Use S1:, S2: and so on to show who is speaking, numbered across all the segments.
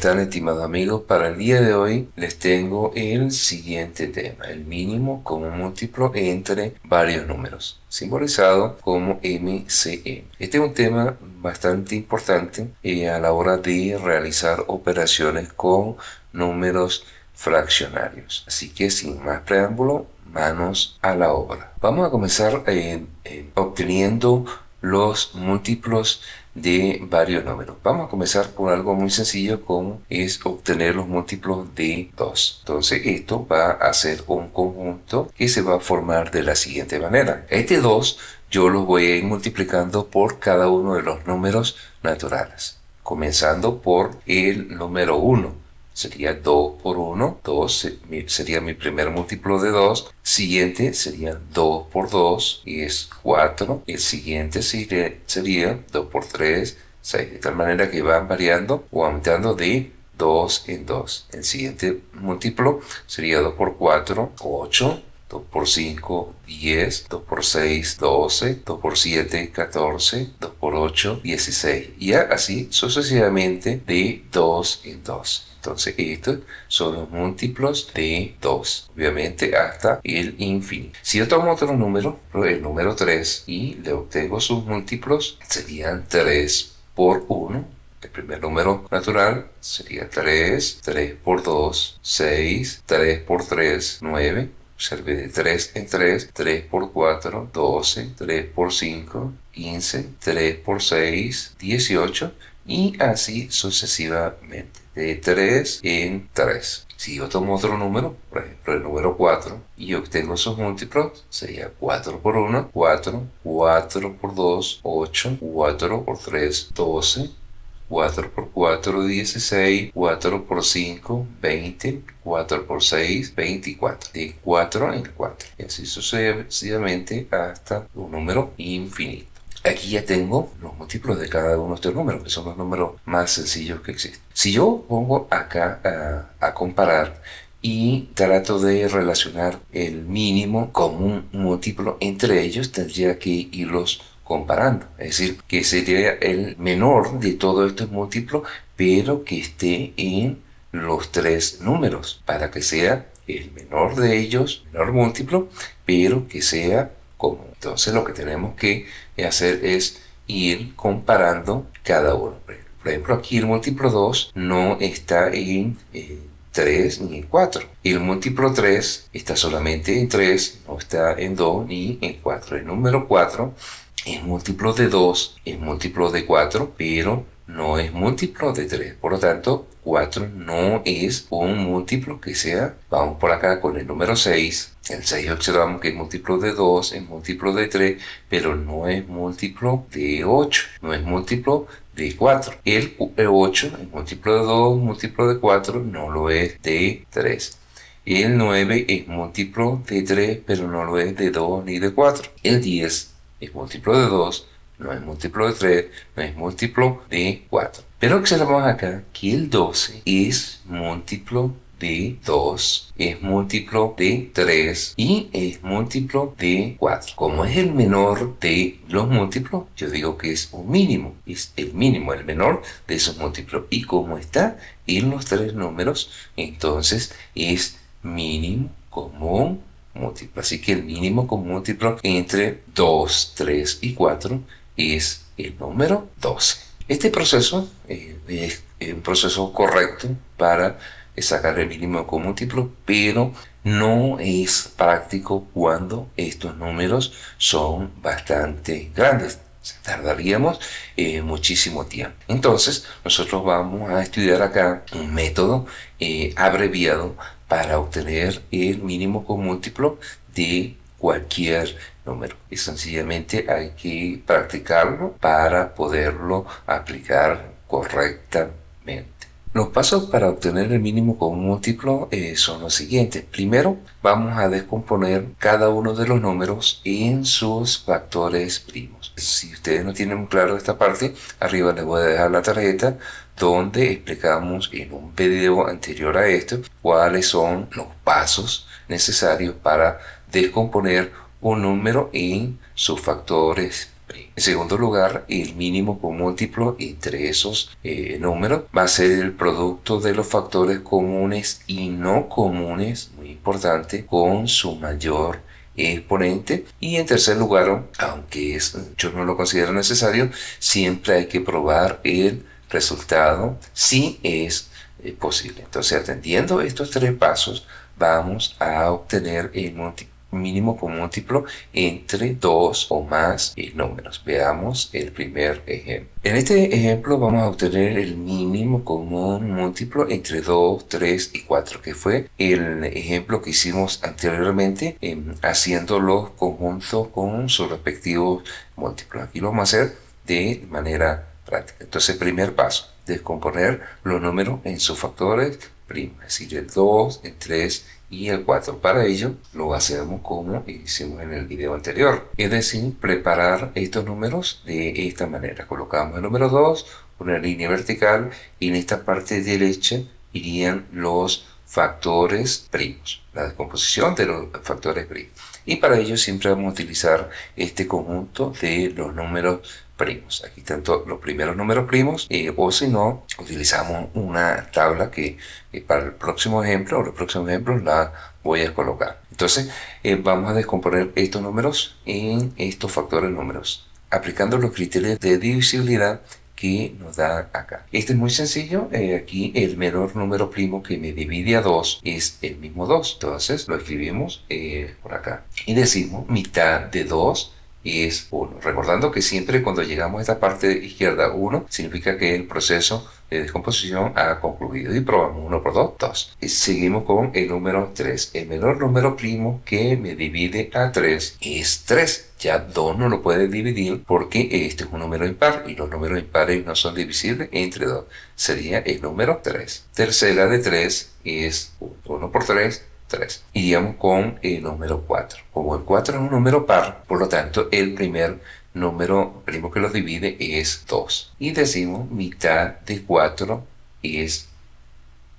S1: están, estimados amigos? Para el día de hoy les tengo el siguiente tema, el mínimo común múltiplo entre varios números, simbolizado como MCM. Este es un tema bastante importante a la hora de realizar operaciones con números fraccionarios. Así que sin más preámbulo, manos a la obra. Vamos a comenzar obteniendo los múltiplos de varios números. Vamos a comenzar por algo muy sencillo, como es obtener los múltiplos de 2. Entonces esto va a ser un conjunto que se va a formar de la siguiente manera. Este 2 yo lo voy a ir multiplicando por cada uno de los números naturales, comenzando por el número 1. Sería 2 por 1, 2 sería mi primer múltiplo de 2. Siguiente sería 2 por 2 y es 4. El siguiente sería 2 por 3, 6. De tal manera que van variando o aumentando de 2 en 2. El siguiente múltiplo sería 2 por 4, 8. 2 por 5, 10, 2 por 6, 12, 2 por 7, 14, 2 por 8, 16. Y así sucesivamente de 2 en 2. Entonces estos son los múltiplos de 2, obviamente hasta el infinito. Si yo tomo otro número, el número 3, y le obtengo sus múltiplos, serían 3 por 1. El primer número natural sería 3, 3 por 2, 6, 3 por 3, 9. Observe de 3 en 3, 3 por 4, 12, 3 por 5, 15, 3 por 6, 18 y así sucesivamente, de 3 en 3. Si yo tomo otro número, por ejemplo el número 4, y obtengo sus múltiplos, sería 4 por 1, 4, 4 por 2, 8, 4 por 3, 12, 4 por 4, 16, 4 por 5, 20, 4 por 6, 24, de 4 en 4, y así sucesivamente hasta un número infinito. Aquí ya tengo los múltiplos de cada uno de estos números, que son los números más sencillos que existen. Si yo pongo acá a comparar y trato de relacionar el mínimo con un múltiplo entre ellos, tendría que irlos comparando, es decir, que sería el menor de todos estos múltiplos, pero que esté en los tres números, para que sea el menor de ellos, menor múltiplo, pero que sea común. Entonces lo que tenemos que hacer es ir comparando cada uno. Por ejemplo, aquí el múltiplo 2 no está en 3 ni en 4. El múltiplo 3 está solamente en 3, no está en 2 ni en 4. El número 4 es múltiplo de 2, es múltiplo de 4, pero no es múltiplo de 3. Por lo tanto, 4 no es un múltiplo que sea. Vamos por acá con el número 6. El 6 observamos que es múltiplo de 2, es múltiplo de 3, pero no es múltiplo de 8, no es múltiplo de 4. El 8 es múltiplo de 2, múltiplo de 4, no lo es de 3. El 9 es múltiplo de 3, pero no lo es de 2 ni de 4. El 10 es múltiplo de 2, no es múltiplo de 3, no es múltiplo de 4. Pero observamos acá que el 12 es múltiplo de 2, es múltiplo de 3 y es múltiplo de 4. Como es el menor de los múltiplos, yo digo que es un mínimo, es el mínimo, el menor de esos múltiplos. Y como está en los tres números, entonces es mínimo común múltiplo. Así que el mínimo común múltiplo entre 2, 3 y 4 es el número 12. Este proceso es un proceso correcto para sacar el mínimo común múltiplo, pero no es práctico cuando estos números son bastante grandes. Tardaríamos muchísimo tiempo. Entonces nosotros vamos a estudiar acá un método abreviado para obtener el mínimo común múltiplo de cualquier número. Y sencillamente hay que practicarlo para poderlo aplicar correctamente. Los pasos para obtener el mínimo común múltiplo son los siguientes. Primero, vamos a descomponer cada uno de los números en sus factores primos. Si ustedes no tienen muy claro esta parte, arriba les voy a dejar la tarjeta donde explicamos en un video anterior a esto cuáles son los pasos necesarios para descomponer un número en sus factores primo. En segundo lugar, el mínimo común múltiplo entre esos números va a ser el producto de los factores comunes y no comunes, muy importante, con su mayor exponente. Y en tercer lugar, aunque muchos no lo consideran necesario, siempre hay que probar el resultado si es posible. Entonces, atendiendo estos tres pasos, vamos a obtener el mínimo común múltiplo entre dos o más números. Veamos el primer ejemplo. En este ejemplo vamos a obtener el mínimo común múltiplo entre 2, 3 y 4, que fue el ejemplo que hicimos anteriormente haciendo los conjuntos con sus respectivos múltiplos. Aquí lo vamos a hacer de manera práctica. Entonces, primer paso, descomponer los números en sus factores primos, es decir, el 2, el 3 y el 4. Para ello lo hacemos como hicimos en el video anterior, es decir, preparar estos números de esta manera. Colocamos el número 2, una línea vertical, y en esta parte derecha irían los factores primos, la descomposición de los factores primos. Y para ello siempre vamos a utilizar este conjunto de los números primos. Aquí están los primeros números primos, o si no, utilizamos una tabla que para el próximo ejemplo o los próximos ejemplos la voy a colocar. Entonces vamos a descomponer estos números en estos factores números, aplicando los criterios de divisibilidad que nos da acá. Este es muy sencillo. Aquí el menor número primo que me divide a 2 es el mismo 2. Entonces lo escribimos por acá y decimos mitad de 2 es 1. Recordando que siempre cuando llegamos a esta parte izquierda 1 significa que el proceso de descomposición ha concluido, y probamos 1 por 2, 2. Y seguimos con el número 3. El menor número primo que me divide a 3 es 3. Ya 2 no lo puede dividir porque este es un número impar y los números impares no son divisibles entre 2. Sería el número 3. Tercera de 3 es 1 por 3. 3. Iríamos con el número 4. Como el 4 es un número par, por lo tanto el primer número primo que lo divide es 2. Y decimos mitad de 4 es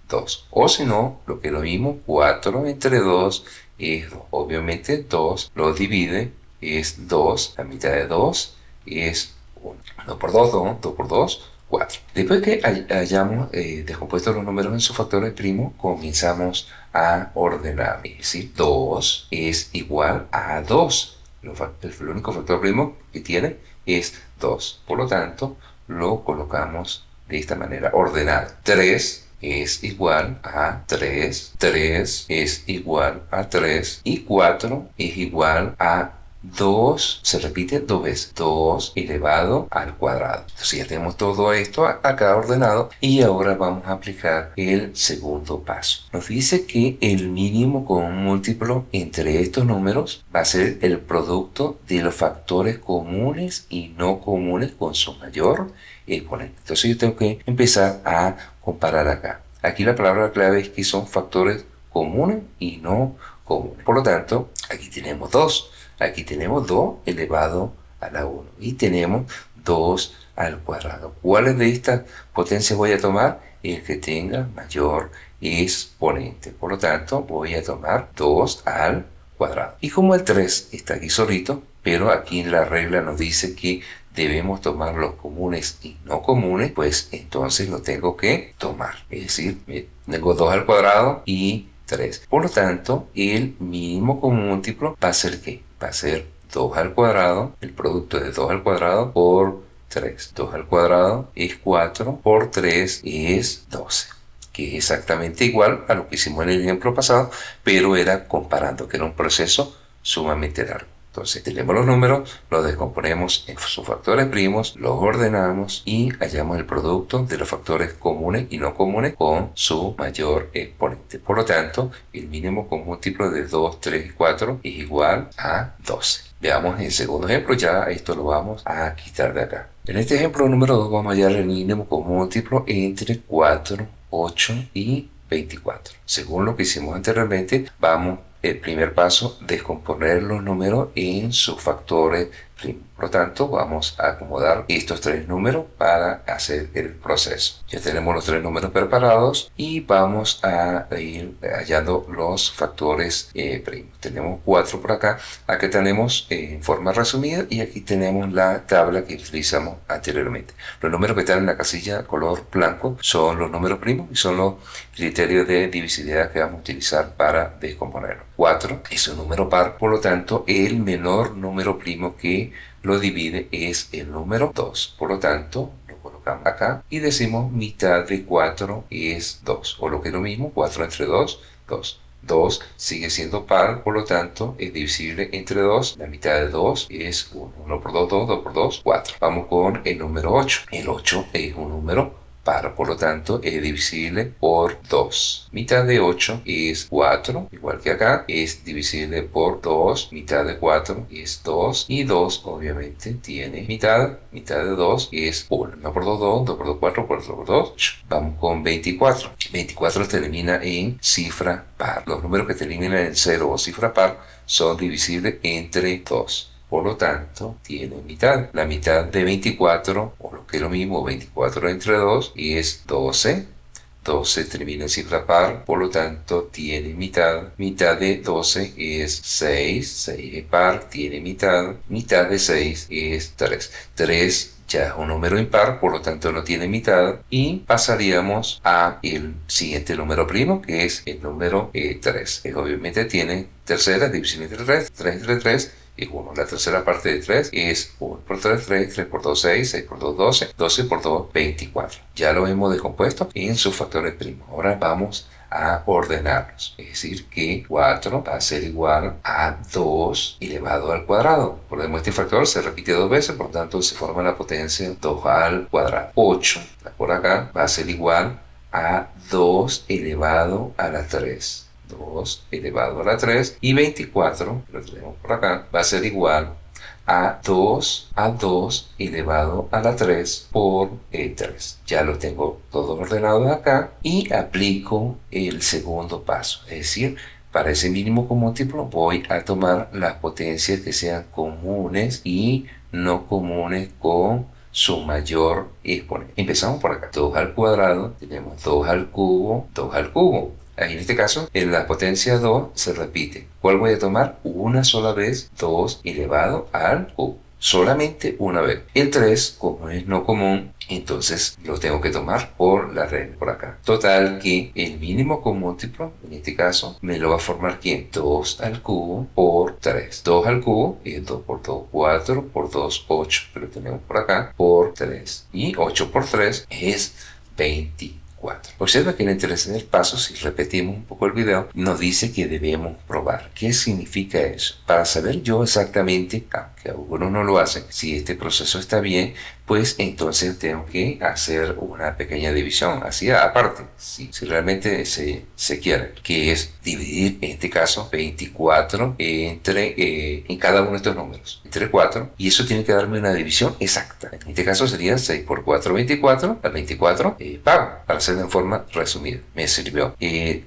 S1: 2. O si no, lo que es lo mismo, 4 entre 2 es 2. Obviamente 2 lo divide, es 2. La mitad de 2 es 1. 2 por 2, 2. 2 por 2, 4. Después que hayamos descompuesto los números en sus factores primos, comenzamos a ordenar. Es decir, 2 es igual a 2. El único factor primo que tiene es 2. Por lo tanto, lo colocamos de esta manera, ordenado. 3 es igual a 3. 3 es igual a 3. Y 4 es igual a 2, se repite 2 veces, 2 elevado al cuadrado. Entonces ya tenemos todo esto acá ordenado, y ahora vamos a aplicar el segundo paso. Nos dice que el mínimo común múltiplo entre estos números va a ser el producto de los factores comunes y no comunes con su mayor exponente. Entonces yo tengo que empezar a comparar acá. Aquí la palabra clave es que son factores comunes y no comunes. Por lo tanto, aquí tenemos 2. Aquí tenemos 2 elevado a la 1 y tenemos 2 al cuadrado. ¿Cuáles de estas potencias voy a tomar? El que tenga mayor exponente. Por lo tanto, voy a tomar 2 al cuadrado. Y como el 3 está aquí solito, pero aquí en la regla nos dice que debemos tomar los comunes y no comunes, pues entonces lo tengo que tomar. Es decir, tengo 2 al cuadrado y 3. Por lo tanto, el mínimo común múltiplo va a ser ¿qué? Va a ser 2 al cuadrado, el producto de 2 al cuadrado por 3. 2 al cuadrado es 4, por 3 es 12, que es exactamente igual a lo que hicimos en el ejemplo pasado, pero era comparando, que era un proceso sumamente largo. Entonces tenemos los números, los descomponemos en sus factores primos, los ordenamos y hallamos el producto de los factores comunes y no comunes con su mayor exponente. Por lo tanto, el mínimo común múltiplo de 2, 3 y 4 es igual a 12. Veamos el segundo ejemplo, ya esto lo vamos a quitar de acá. En este ejemplo número 2 vamos a hallar el mínimo común múltiplo entre 4, 8 y 24. Según lo que hicimos anteriormente, vamos el primer paso, descomponer los números en sus factores primo. Por lo tanto, vamos a acomodar estos tres números para hacer el proceso. Ya tenemos los tres números preparados y vamos a ir hallando los factores primos. Tenemos 4 por acá. Aquí tenemos en forma resumida y aquí tenemos la tabla que utilizamos anteriormente. Los números que están en la casilla color blanco son los números primos y son los criterios de divisibilidad que vamos a utilizar para descomponerlo. 4 es un número par, por lo tanto el menor número primo que lo divide es el número 2. Por lo tanto, lo colocamos acá y decimos mitad de 4 es 2. O lo que es lo mismo, 4 entre 2, 2. 2 sigue siendo par, por lo tanto es divisible entre 2. La mitad de 2 es 1. 1 por 2, 2, 2 por 2, 4. Vamos con el número 8. El 8 es un número par, por lo tanto es divisible por 2. Mitad de 8 es 4, igual que acá, es divisible por 2. Mitad de 4 es 2 y 2 obviamente tiene mitad. Mitad de 2 es 1. 1 por 2, 2, 2 por 2, 4, 4 por 2, 8. Vamos con 24. 24 termina en cifra par. Los números que terminan en 0 o cifra par son divisibles entre 2. Por lo tanto, tiene mitad. La mitad de 24, o lo que es lo mismo, 24 entre 2, es 12. 12 termina en cifra par, por lo tanto, tiene mitad. Mitad de 12 es 6. 6 es par, tiene mitad. Mitad de 6 es 3. 3 ya es un número impar, por lo tanto no tiene mitad. Y pasaríamos a el siguiente número primo, que es el número 3. Que obviamente tiene tercera, división entre 3. 3 entre 3 es 1. La tercera parte de 3 es 1 por 3, 3, 3 por 2, 6, 6 por 2, 12, 12 por 2, 24. Ya lo hemos descompuesto en sus factores primos. Ahora vamos a ordenarlos. Es decir, que 4 va a ser igual a 2 elevado al cuadrado. Por lo este factor se repite 2 veces, por tanto se forma la potencia 2 al cuadrado. 8, por acá, va a ser igual a 2 elevado a la 3. 2 elevado a la 3 y 24, lo tenemos por acá, va a ser igual a 2 elevado a la 3 por 3. Ya lo tengo todo ordenado acá y aplico el segundo paso, es decir, para ese mínimo con múltiplo voy a tomar las potencias que sean comunes y no comunes con su mayor exponente. Empezamos por acá, 2 al cuadrado, tenemos 2 al cubo, 2 al cubo. En este caso, en la potencia 2 se repite. ¿Cuál voy a tomar? Una sola vez, 2 elevado al cubo. Solamente una vez. El 3, como es no común, entonces lo tengo que tomar por la regla por acá. Total que el mínimo con múltiplo, en este caso, me lo va a formar ¿quién? 2 al cubo por 3. 2 al cubo es 2 por 2, 4 por 2, 8. Que lo tenemos por acá por 3. Y 8 por 3 es 20. Observa que en el tercer paso, si repetimos un poco el video, nos dice que debemos probar. ¿Qué significa eso? Para saber yo exactamente, aunque algunos no lo hacen, si este proceso está bien, pues entonces tengo que hacer una pequeña división, así aparte, si realmente se quiere, que es dividir, en este caso, 24 en cada uno de estos números, entre 4, y eso tiene que darme una división exacta. En este caso sería 6 por 4, 24, al 24 pago, para hacerlo en forma resumida. Me sirvió.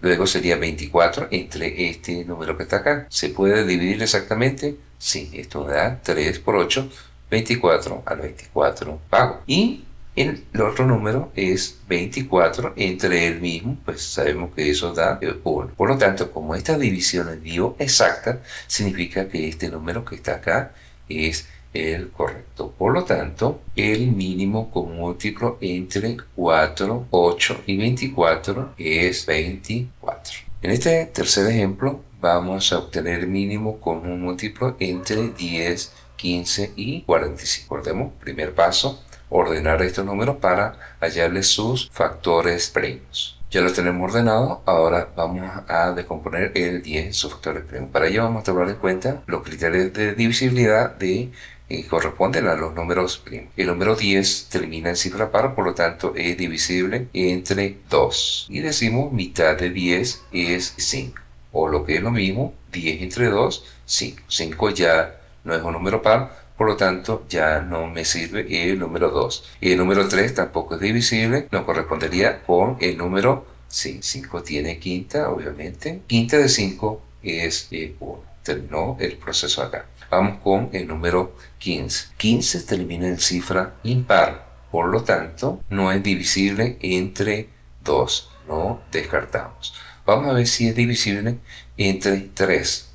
S1: Luego sería 24 entre este número que está acá. ¿Se puede dividir exactamente? Sí, esto da 3 por 8, 24 al 24 pago. Y el otro número es 24 entre el mismo, pues sabemos que eso da 1. Por lo tanto, como esta división es dio exacta, significa que este número que está acá es el correcto. Por lo tanto, el mínimo con múltiplo entre 4, 8 y 24 es 24. En este tercer ejemplo, vamos a obtener el mínimo con un múltiplo entre 10, 15 y 45. Recordemos, primer paso, ordenar estos números para hallarles sus factores primos. Ya los tenemos ordenados, ahora vamos a descomponer el 10 en sus factores primos. Para ello vamos a tomar en cuenta los criterios de divisibilidad corresponden a los números primos. El número 10 termina en cifra par, por lo tanto es divisible entre 2. Y decimos mitad de 10 es 5. O lo que es lo mismo, 10 entre 2, 5. 5 ya no es un número par, por lo tanto ya no me sirve el número 2. Y el número 3 tampoco es divisible, nos correspondería con el número 5. 5 tiene quinta, obviamente. Quinta de 5 es 1. Terminó el proceso acá. Vamos con el número 15. 15 termina en cifra impar, por lo tanto no es divisible entre 2, lo descartamos. Vamos a ver si es divisible entre 3.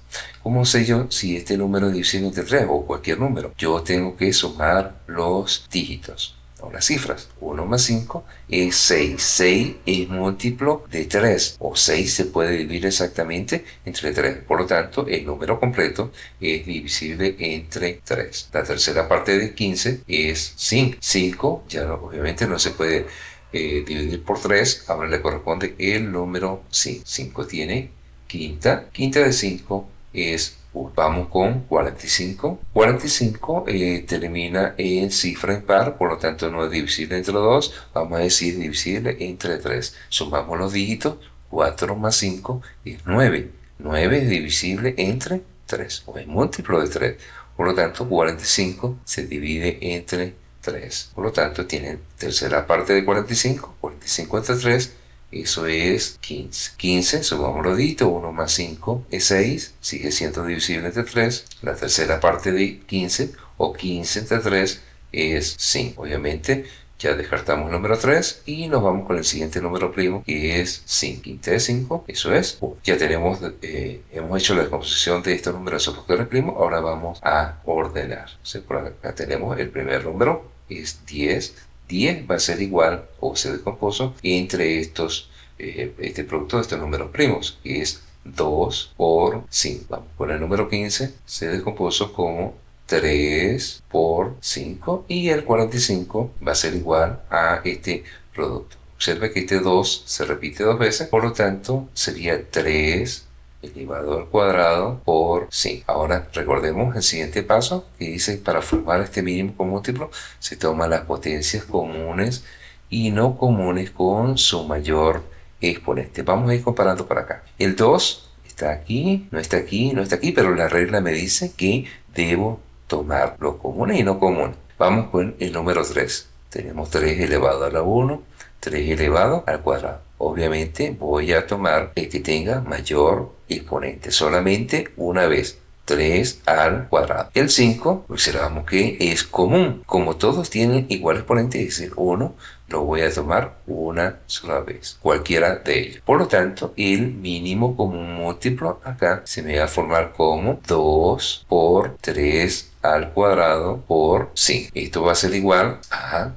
S1: ¿Cómo sé yo si este número es divisible entre 3 o cualquier número? Yo tengo que sumar los dígitos o las cifras. 1 más 5 es 6. 6 es múltiplo de 3, o 6 se puede dividir exactamente entre 3. Por lo tanto, el número completo es divisible entre 3. La tercera parte de 15 es 5. 5 ya obviamente no se puede dividir por 3. Ahora le corresponde el número 5. 5 tiene quinta. Quinta de 5 es 1. Vamos con 45. 45 termina en cifra impar, por lo tanto no es divisible entre 2. Vamos a decir divisible entre 3. Sumamos los dígitos. 4 más 5 es 9. 9 es divisible entre 3, o es múltiplo de 3. Por lo tanto, 45 se divide entre 3. Por lo tanto, tiene tercera parte de 45. 45 entre 3. Eso es 15. 15, sumamos los dígitos, 1 más 5 es 6, sigue siendo divisible entre 3. La tercera parte de 15, o 15 entre 3, es 5. Obviamente, ya descartamos el número 3 y nos vamos con el siguiente número primo, que es 5. Quinta de 5, eso es 1. Ya tenemos, hemos hecho la descomposición de estos números de sus factores primos. Ahora vamos a ordenar. Entonces, por acá tenemos el primer número, es 10. 10 va a ser igual, o se descompuso, entre este producto de estos números primos, que es 2 por 5. Vamos con el número 15, se descompuso como 3 por 5, y el 45 va a ser igual a este producto. Observe que este 2 se repite 2 veces, por lo tanto sería 3 elevado al cuadrado por 5. Ahora recordemos el siguiente paso, que dice: para formar este mínimo con múltiplo se toman las potencias comunes y no comunes con su mayor exponente. Vamos a ir comparando para acá. El 2 está aquí, no está aquí, no está aquí, pero la regla me dice que debo tomar los comunes y no comunes. Vamos con el número 3. Tenemos 3 elevado a la 1, 3 elevado al cuadrado. Obviamente voy a tomar el que tenga mayor exponente solamente una vez. 3 al cuadrado. El 5, observamos que es común. Como todos tienen igual exponente, es decir, 1, lo voy a tomar una sola vez, cualquiera de ellos. Por lo tanto, el mínimo común múltiplo acá se me va a formar como 2 por 3 al cuadrado por 5. Esto va a ser igual a...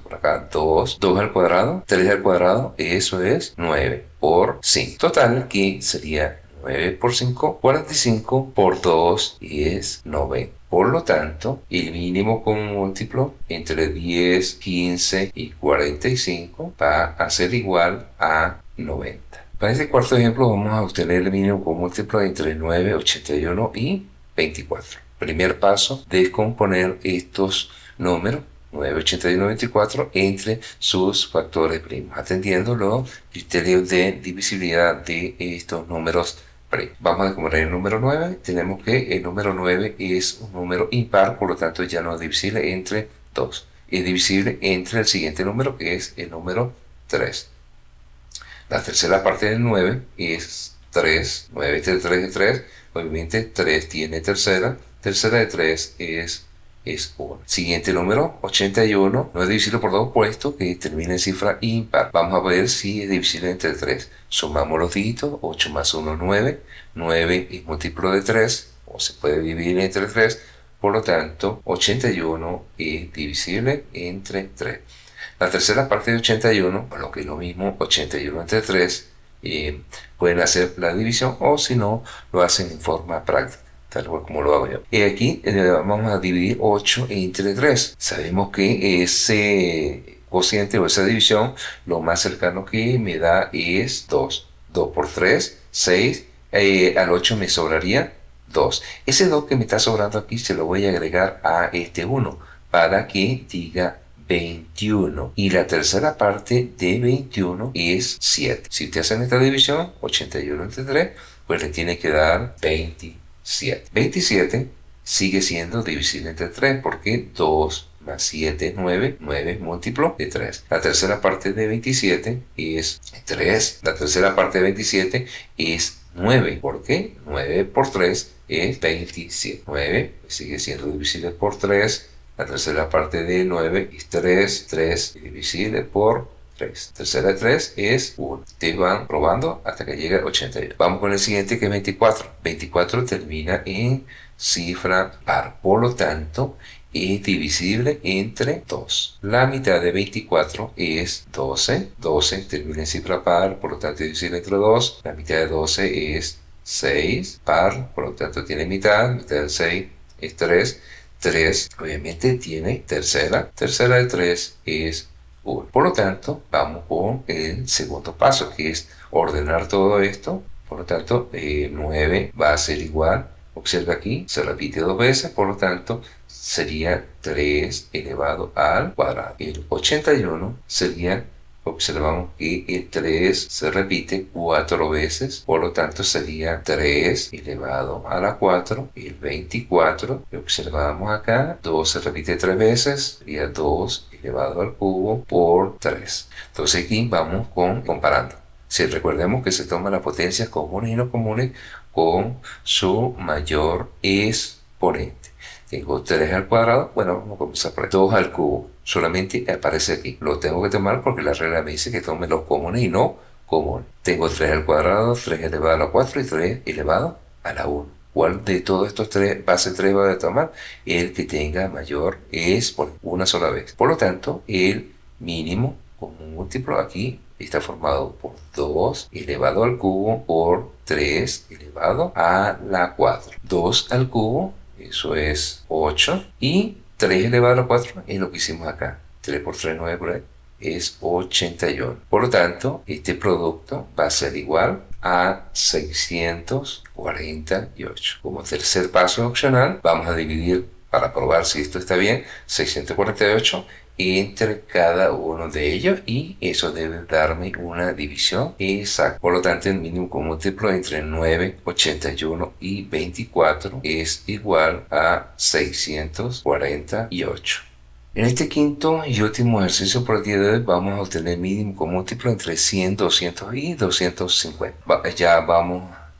S1: por acá, 2 al cuadrado, 3 al cuadrado, eso es 9 por 5. Total, que sería 9 por 5, 45 por 2 es 90. Por lo tanto, el mínimo común múltiplo entre 10, 15 y 45 va a ser igual a 90. Para este cuarto ejemplo vamos a obtener el mínimo común múltiplo entre 9, 81 y 24. Primer paso, descomponer estos números 9, 81 y 24 entre sus factores primos, atendiendo los criterios de divisibilidad de estos números primos. Vamos a descomponer el número 9. Tenemos que el número 9 es un número impar, por lo tanto ya no es divisible entre 2. Es divisible entre el siguiente número, que es el número 3. La tercera parte del 9 es 3. 9 entre 3 es 3. Obviamente 3 tiene tercera. Tercera de 3 es 1. Siguiente número, 81, no es divisible por 2, puesto que termina en cifra impar. Vamos a ver si es divisible entre 3. Sumamos los dígitos, 8 más 1 es 9. 9 es múltiplo de 3, o se puede dividir entre 3. Por lo tanto, 81 es divisible entre 3. La tercera parte de 81, lo que es lo mismo, 81 entre 3, pueden hacer la división, o si no, lo hacen en forma práctica, tal cual como lo hago yo. Y aquí vamos a dividir 8 entre 3. Sabemos que ese cociente o esa división, lo más cercano que me da es 2. 2 por 3, 6. Al 8 me sobraría 2. Ese 2 que me está sobrando aquí se lo voy a agregar a este 1 para que diga 21. Y la tercera parte de 21 es 7. Si ustedes hacen esta división, 81 entre 3, pues le tiene que dar 27. 27 sigue siendo divisible entre 3 porque 2 más 7 es 9. 9 es múltiplo de 3. La tercera parte de 27 es 3. La tercera parte de 27 es 9. ¿Por qué? 9 por 3 es 27. 9 sigue siendo divisible por 3. La tercera parte de 9 es 3. 3 divisible por 3. Tercera de 3 es 1. Te van probando hasta que llegue a 81. Vamos con el siguiente, que es 24. 24 termina en cifra par. Por lo tanto, es divisible entre 2. La mitad de 24 es 12. 12 termina en cifra par, por lo tanto es divisible entre 2. La mitad de 12 es 6, par, por lo tanto tiene mitad. Mitad de 6 es 3. 3 obviamente tiene tercera. Tercera de 3 es 1. Por lo tanto, vamos con el segundo paso, que es ordenar todo esto. Por lo tanto, 9 va a ser igual. Observa aquí, se repite 2 veces, por lo tanto, sería 3 elevado al cuadrado. El 81 sería, observamos que el 3 se repite 4 veces, por lo tanto sería 3 elevado a la 4. El 24, que observamos acá, 2 se repite 3 veces, sería 2 elevado al cubo por 3. Entonces aquí vamos comparando. Si recordemos que se toman las potencias comunes y no comunes con su mayor exponente. Tengo 3 al cuadrado, bueno, vamos a comenzar por ahí. 2 al cubo, solamente aparece aquí. Lo tengo que tomar porque la regla me dice que tome los comunes y no comunes. Tengo 3 al cuadrado, 3 elevado a la 4 y 3 elevado a la 1. ¿Cuál de todos estos tres, base 3 va a tomar? El que tenga mayor exponente, una sola vez. Por lo tanto, el mínimo común múltiplo aquí está formado por 2 elevado al cubo por 3 elevado a la 4. 2 al cubo, eso es 8. Y 3 elevado a la 4 es lo que hicimos acá. 3 por 3, 9 por ahí, es 81. Por lo tanto, este producto va a ser igual a 648. Como tercer paso opcional, vamos a dividir, para probar si esto está bien, 648 entre cada uno de ellos, y eso debe darme una división exacta. Por lo tanto, el mínimo común múltiplo entre 9, 81 y 24 es igual a 648. En este quinto y último ejercicio por el día de hoy vamos a obtener mínimo común múltiplo entre 100, 200 y 250.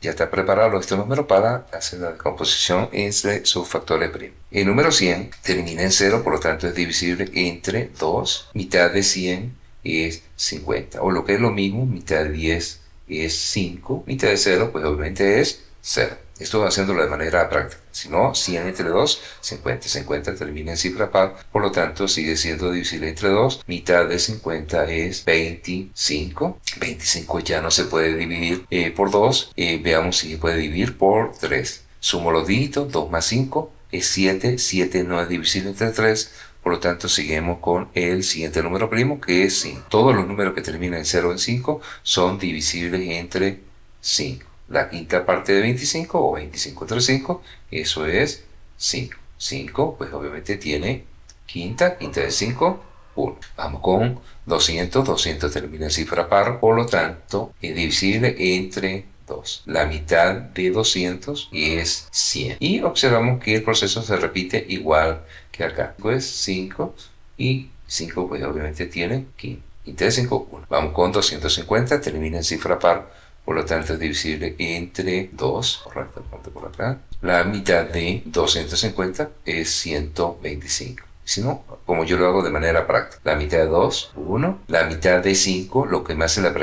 S1: Ya está preparado este número para hacer la descomposición entre sus factores primos. El número 100 termina en 0, por lo tanto es divisible entre 2. Mitad de 100 es 50. O lo que es lo mismo, mitad de 10 es 5. Mitad de 0, pues obviamente es 0. Esto haciéndolo de manera práctica. Si no, 100 entre 2, 50. 50 termina en cifra par, por lo tanto sigue siendo divisible entre 2. Mitad de 50 es 25. 25 ya no se puede dividir por 2. Veamos si se puede dividir por 3. Sumo los dígitos, 2 más 5 es 7. 7 no es divisible entre 3. Por lo tanto, seguimos con el siguiente número primo, que es 5. Todos los números que terminan en 0 o en 5 son divisibles entre 5. La quinta parte de 25 o 25 entre 5, eso es 5. 5, pues obviamente tiene quinta de 5, 1. Vamos con 200. 200 termina en cifra par, por lo tanto es divisible entre 2. La mitad de 200 es 100. Y observamos que el proceso se repite igual que acá. Pues 5 y 5 pues obviamente tiene quinta de 5, 1. Vamos con 250, termina en cifra par, por lo tanto es divisible entre 2, correcto, por acá. La mitad de 250 es 125. Si no, como yo lo hago de manera práctica, la mitad de 2, 1. La mitad de 5, lo que me hace la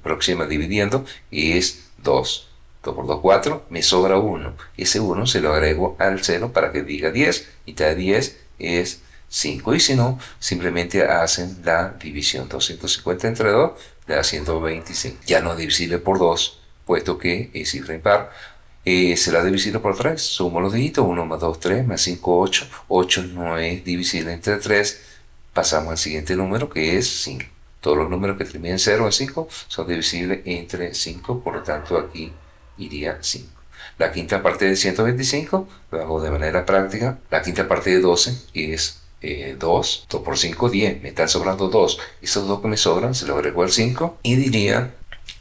S1: próxima dividiendo, es 2. 2 por 2, 4, me sobra 1. Ese 1 se lo agrego al 0 para que diga 10. Mitad de 10 es 5. Y si no, simplemente hacen la división. 250 entre 2 le da 125. Ya no es divisible por 2, puesto que es cifra impar. Será divisible por 3. Sumo los dígitos. 1 más 2, 3, más 5, 8. 8 no es divisible entre 3. Pasamos al siguiente número, que es 5. Todos los números que terminen en 0 o 5 son divisibles entre 5. Por lo tanto, aquí iría 5. La quinta parte de 125 lo hago de manera práctica. La quinta parte de 12 es 2. 2 por 5, 10. Me están sobrando 2. Esos 2 que me sobran se los agrego al 5 y diría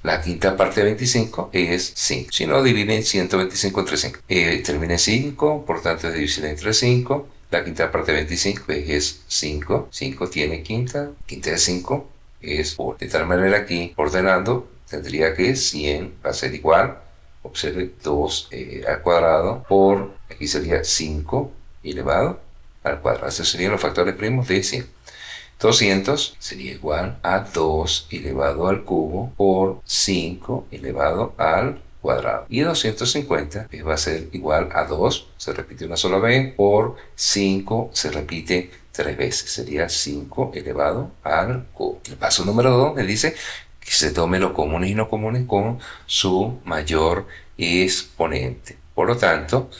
S1: la quinta parte de 25 es 5. Si no, dividen 125 entre 5. Termina en 5, por tanto es divisible entre 5. La quinta parte de 25 es 5. 5 tiene quinta. Quinta de 5 es 1. De tal manera aquí, ordenando, tendría que 100 va a ser igual observe 2 al cuadrado por, aquí sería 5 elevado al cuadrado. Esos serían los factores primos de 100. 200 sería igual a 2 elevado al cubo por 5 elevado al cuadrado. Y 250 va a ser igual a 2, se repite una sola vez, por 5 se repite 3 veces. Sería 5 elevado al cubo. El paso número 2 me dice que se tome los comunes y no comunes con su mayor exponente. Por lo tanto,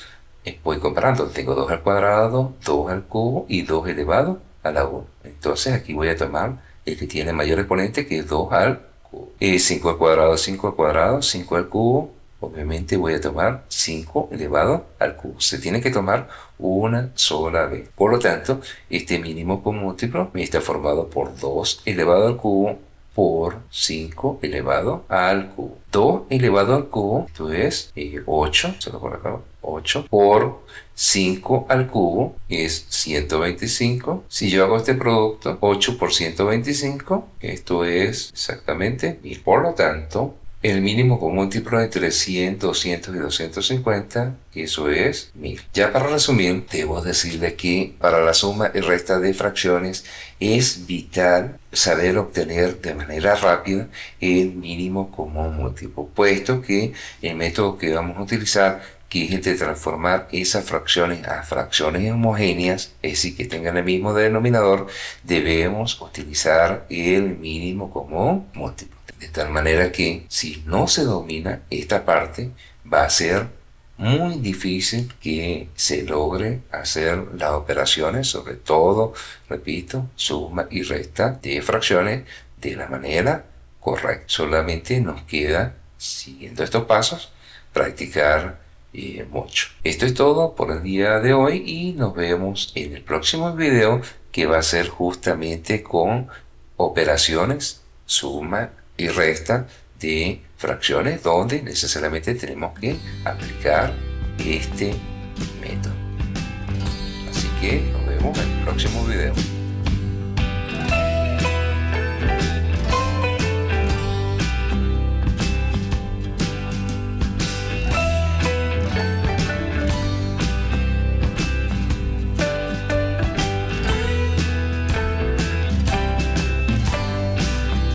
S1: voy comparando. Tengo 2 al cuadrado, 2 al cubo y 2 elevado a la 1. Entonces aquí voy a tomar el que tiene mayor exponente, que es 2 al cubo. 5 al cuadrado, 5 al cuadrado, 5 al cubo. Obviamente voy a tomar 5 elevado al cubo. Se tiene que tomar una sola vez. Por lo tanto, este mínimo con múltiplo está formado por 2 elevado al cubo por 5 elevado al cubo. 2 elevado al cubo, esto es 8, se lo coloco acá, 8 por 5 al cubo es 125. Si yo hago este producto, 8 por 125, esto es exactamente 1000. Por lo tanto, el mínimo con múltiplo entre 100, 200 y 250, eso es 1000. Ya para resumir, debo decirle que para la suma y resta de fracciones es vital saber obtener de manera rápida el mínimo común múltiplo, puesto que el método que vamos a utilizar, que es el de transformar esas fracciones a fracciones homogéneas, es decir, que tengan el mismo denominador, debemos utilizar el mínimo común múltiplo. De tal manera que si no se domina esta parte, va a ser muy difícil que se logre hacer las operaciones, sobre todo, repito, suma y resta de fracciones de la manera correcta. Solamente nos queda, siguiendo estos pasos, practicar mucho. Esto es todo por el día de hoy y nos vemos en el próximo video, que va a ser justamente con operaciones, suma y resta de fracciones, donde necesariamente tenemos que aplicar este método. Así que nos vemos en el próximo video.